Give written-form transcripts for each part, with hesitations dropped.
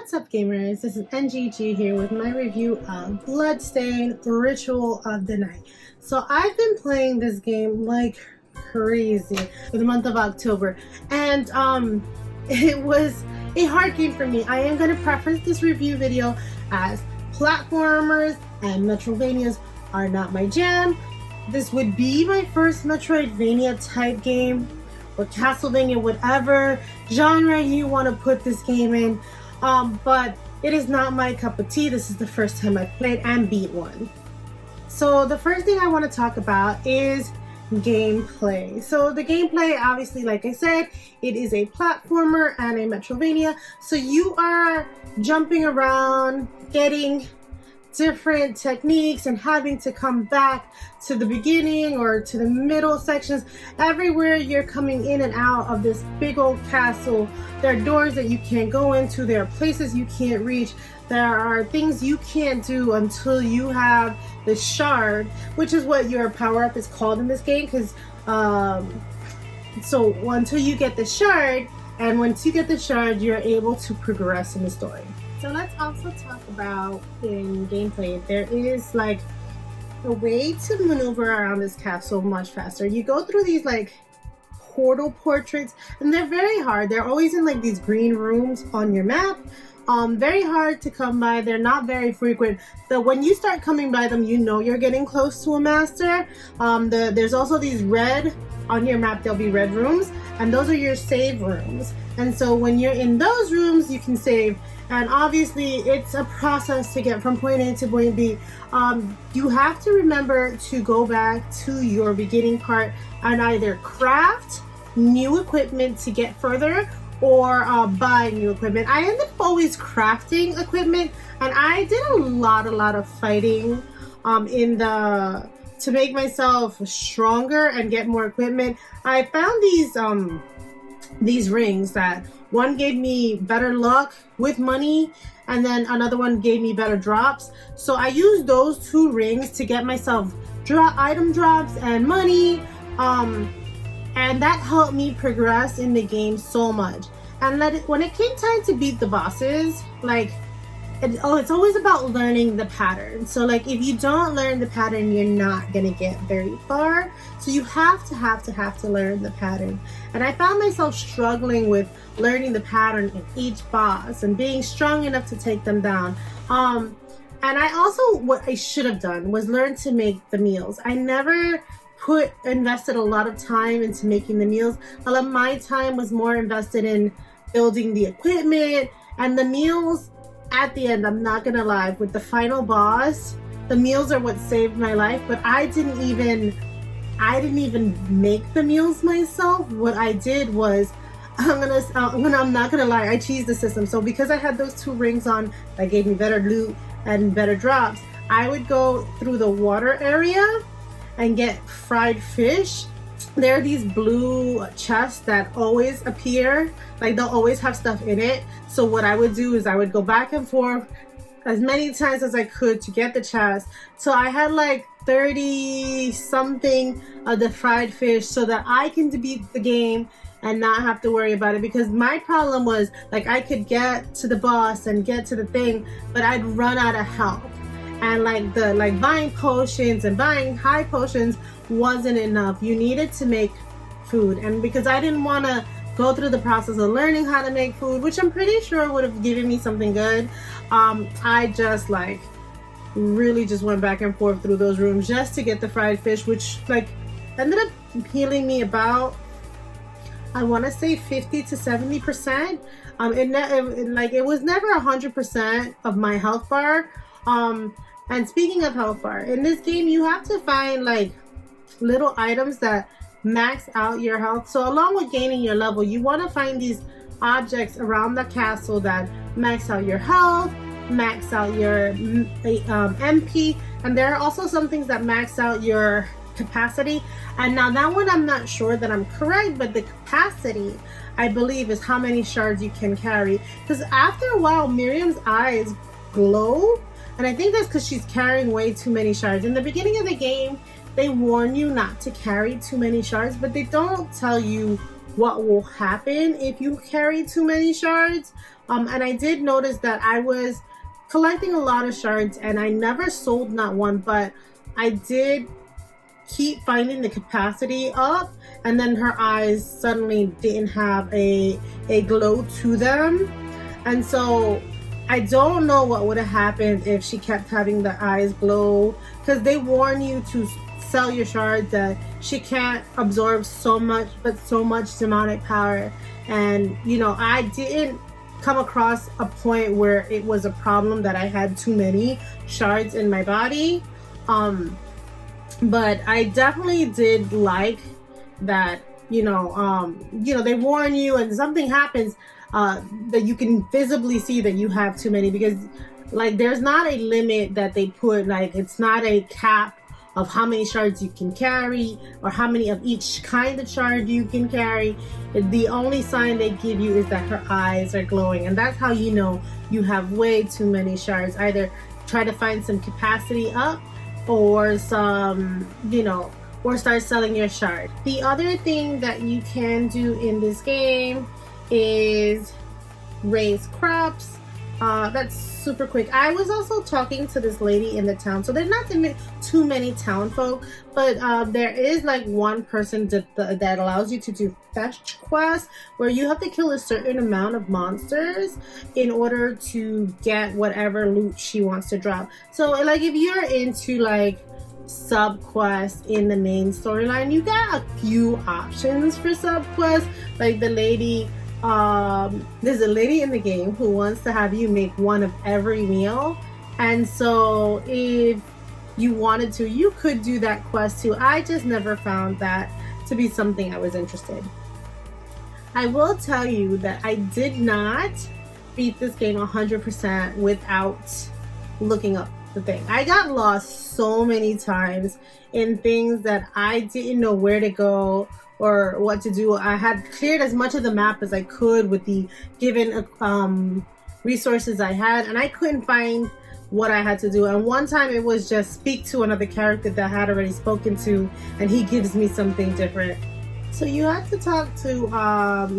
What's up, gamers? This is NGG here with my review of Bloodstained Ritual of the Night. So I've been playing this game like crazy for the month of October, and it was a hard game for me. I am going to preface this review video as platformers and Metroidvanias are not my jam. This would be my first Metroidvania type game, or Castlevania, whatever genre you want to put this game in. But it is not my cup of tea. This is the first time I've played and beat one. So the first thing I want to talk about is gameplay. So the gameplay, obviously, like I said, it is a platformer and a Metroidvania. So you are jumping around, getting different techniques and having to come back to the beginning or to the middle sections. Everywhere you're coming in and out of this big old castle, there are doors that you can't go into, there are places you can't reach, there are things you can't do until you have the shard, which is what your power-up is called in this game, because so until you get the shard, and once you get the shard, you're able to progress in the story. So let's also talk about in gameplay, there is like a way to maneuver around this castle much faster. You go through these like portal portraits, and they're very hard. They're always in like these green rooms on your map. Very hard to come by. They're not very frequent. But when you start coming by them, you know you're getting close to a master. There's also these red on your map. There'll be red rooms, and those are your save rooms. And so when you're in those rooms, you can save. And obviously, it's a process to get from point A to point B. You have to remember to go back to your beginning part and either craft new equipment to get further, or buy new equipment. I end up always crafting equipment, and I did a lot of fighting to make myself stronger and get more equipment. I found these rings that one gave me better luck with money, and then another one gave me better drops. So I used those two rings to get myself item drops and money, and that helped me progress in the game so much. And when it came time to beat the bosses, it's always about learning the pattern. So like if you don't learn the pattern, you're not gonna get very far. So you have to learn the pattern. And I found myself struggling with learning the pattern in each boss and being strong enough to take them down. And I also, what I should have done was learn to make the meals. I never invested a lot of time into making the meals. A lot of my time was more invested in building the equipment, and the meals at the end, I'm not gonna lie, with the final boss, the meals are what saved my life. But I didn't even make the meals myself. What I did was, I'm not gonna lie, I cheesed the system. So because I had those two rings on that gave me better loot and better drops, I would go through the water area and get fried fish. There are these blue chests that always appear, like they'll always have stuff in it. So what I would do is I would go back and forth as many times as I could to get the chest. So I had like 30 something of the fried fish so that I can beat the game and not have to worry about it. Because my problem was, like, I could get to the boss and get to the thing, but I'd run out of health. And buying potions and buying high potions wasn't enough. You needed to make food. And because I didn't want to go through the process of learning how to make food, which I'm pretty sure would have given me something good, I just really just went back and forth through those rooms just to get the fried fish, which ended up healing me about, I want to say 50 to 70%. It was never 100% of my health bar. And speaking of health bar, in this game you have to find little items that max out your health. So along with gaining your level, you want to find these objects around the castle that max out your health, max out your MP, and there are also some things that max out your capacity. And now that one, I'm not sure that I'm correct, but the capacity, I believe, is how many shards you can carry. Because after a while, Miriam's eyes glow, and I think that's because she's carrying way too many shards. In the beginning of the game, they warn you not to carry too many shards, but they don't tell you what will happen if you carry too many shards. And I did notice that I was collecting a lot of shards and I never sold not one, but I did keep finding the capacity up, and then her eyes suddenly didn't have a glow to them. And so I don't know what would have happened if she kept having the eyes glow, because they warn you to sell your shards that she can't absorb so much, but so much demonic power. And you know, I didn't come across a point where it was a problem that I had too many shards in my body. But I definitely did like that, you know, they warn you and something happens, that you can visibly see that you have too many, because like there's not a limit that they put, like it's not a cap of how many shards you can carry or how many of each kind of shard you can carry. The only sign they give you is that her eyes are glowing, and that's how you know you have way too many shards. Either try to find some capacity up or some, or start selling your shard. The other thing that you can do in this game is raise crops. That's super quick. I was also talking to this lady in the town, so there's not too many town folk, but there is like one person that allows you to do fetch quests, where you have to kill a certain amount of monsters in order to get whatever loot she wants to drop. So like if you're into like sub quests in the main storyline, you got a few options for sub quests. Like the lady, there's a lady in the game who wants to have you make one of every meal, and so if you wanted to, you could do that quest too. I just never found that to be something I was interested. I will tell you that I did not beat this game 100% without looking up the thing. I got lost so many times in things that I didn't know where to go or what to do. I had cleared as much of the map as I could with the given resources I had, and I couldn't find what I had to do. And one time it was just speak to another character that I had already spoken to, and he gives me something different. So you had to talk to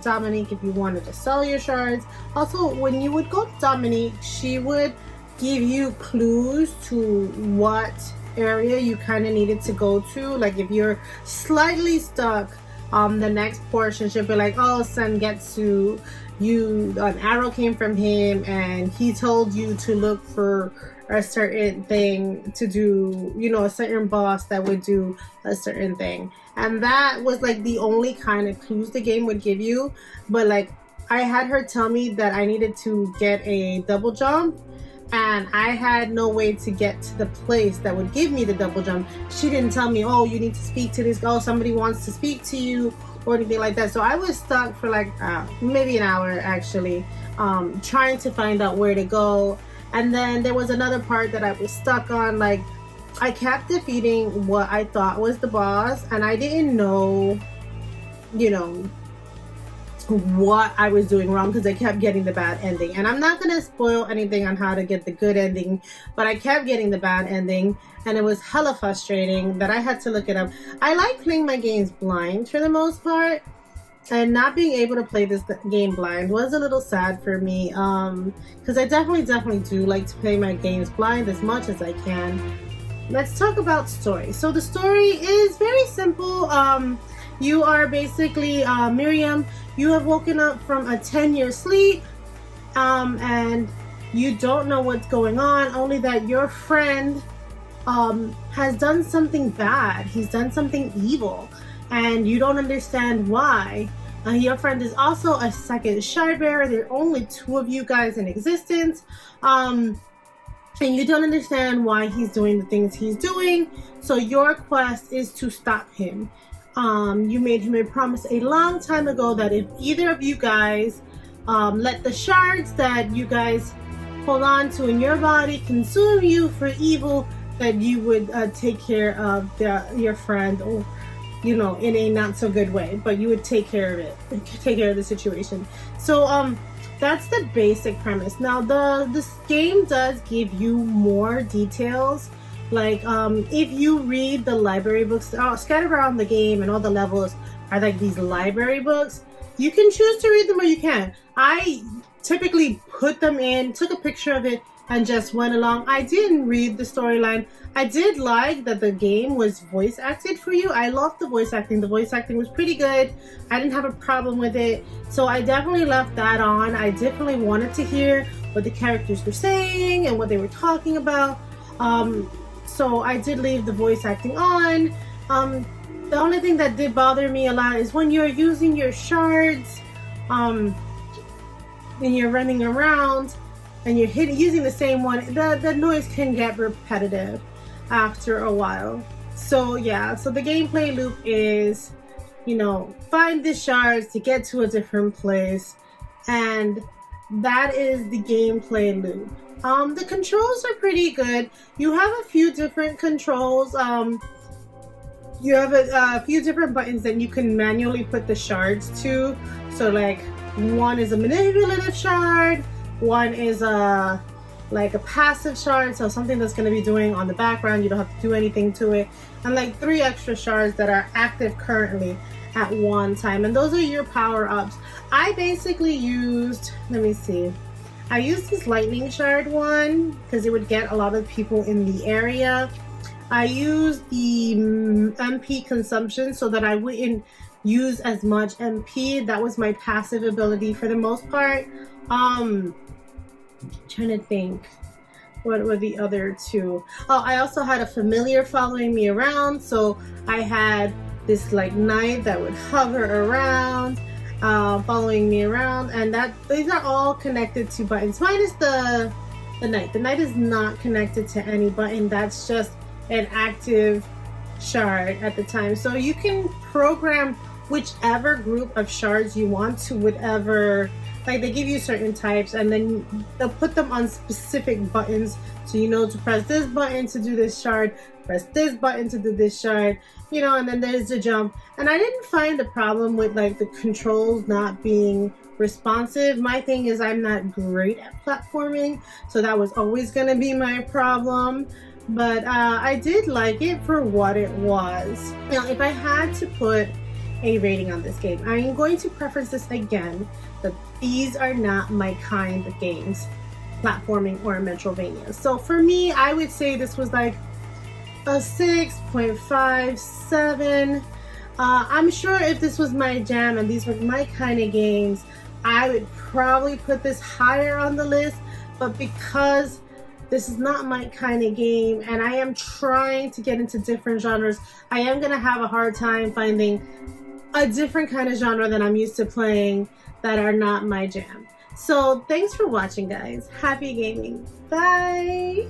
Dominique if you wanted to sell your shards. Also, when you would go to Dominique, she would give you clues to what area you kind of needed to go to. Like if you're slightly stuck, the next portion should be like, oh, Sangetsu, an arrow came from him and he told you to look for a certain thing to do, a certain boss that would do a certain thing. And that was like the only kind of clues the game would give you. But like I had her tell me that I needed to get a double jump, and I had no way to get to the place that would give me the double jump. She didn't tell me, oh, you need to speak to this, oh, somebody wants to speak to you, or anything like that. So I was stuck for like maybe an hour actually, trying to find out where to go. And then there was another part that I was stuck on. Like I kept defeating what I thought was the boss, and I didn't know, what I was doing wrong, because I kept getting the bad ending. And I'm not gonna spoil anything on how to get the good ending, but I kept getting the bad ending, and it was hella frustrating that I had to look it up. I like playing my games blind for the most part, and not being able to play this game blind was a little sad for me, because I definitely do like to play my games blind as much as I can. Let's talk about story. So the story is very simple. You are basically Miriam. You have woken up from a 10-year sleep, and you don't know what's going on, only that your friend has done something bad. He's done something evil, and you don't understand why. Your friend is also a second shard bearer. There are only two of you guys in existence, and you don't understand why he's doing the things he's doing. So your quest is to stop him. You made him a promise a long time ago that if either of you guys let the shards that you guys hold on to in your body consume you for evil, that you would take care of your friend, or in a not so good way, but you would take care of it, take care of the situation. So that's the basic premise. Now this game does give you more details. Like if you read the library books scattered around the game and all the levels are like these library books. You can choose to read them or you can. I typically put them in, took a picture of it, and just went along. I didn't read the storyline. I did like that the game was voice acted for you. I loved the voice acting. The voice acting was pretty good. I didn't have a problem with it. So I definitely left that on. I definitely wanted to hear what the characters were saying and what they were talking about. So I did leave the voice acting on. The only thing that did bother me a lot is when you're using your shards, and you're running around and you're using the same one, the noise can get repetitive after a while. So yeah, so the gameplay loop is, you know, find the shards to get to a different place, and that is the gameplay loop. The controls are pretty good. You have a few different controls. You have a few different buttons that you can manually put the shards to. So like one is a manipulative shard, one is like a passive shard, so something that's going to be doing on the background, you don't have to do anything to it, and like 3 extra shards that are active currently at one time, and those are your power-ups. I basically used, let me see, I used this lightning shard one because it would get a lot of people in the area. I used the MP consumption so that I wouldn't use as much MP. That was my passive ability for the most part. Trying to think, what were the other two? Oh, I also had a familiar following me around, so I had this like knight that would hover around, following me around, and these are all connected to buttons, minus the knight. The knight is not connected to any button. That's just an active shard at the time. So you can program whichever group of shards you want to whatever, like they give you certain types and then they'll put them on specific buttons, so you know to press this button to do this shard, press this button to do this shard, you know, and then there's the jump. And I didn't find a problem with like the controls not being responsive. My thing is I'm not great at platforming, so that was always going to be my problem. But I did like it for what it was. Now, if I had to put a rating on this game, I am going to preference this again, that these are not my kind of games, platforming or Metroidvania. So for me, I would say this was like a 6.57. I'm sure if this was my jam and these were my kind of games, I would probably put this higher on the list, but because this is not my kind of game and I am trying to get into different genres, I am going to have a hard time finding a different kind of genre that I'm used to playing that are not my jam. So thanks for watching, guys. Happy gaming. Bye.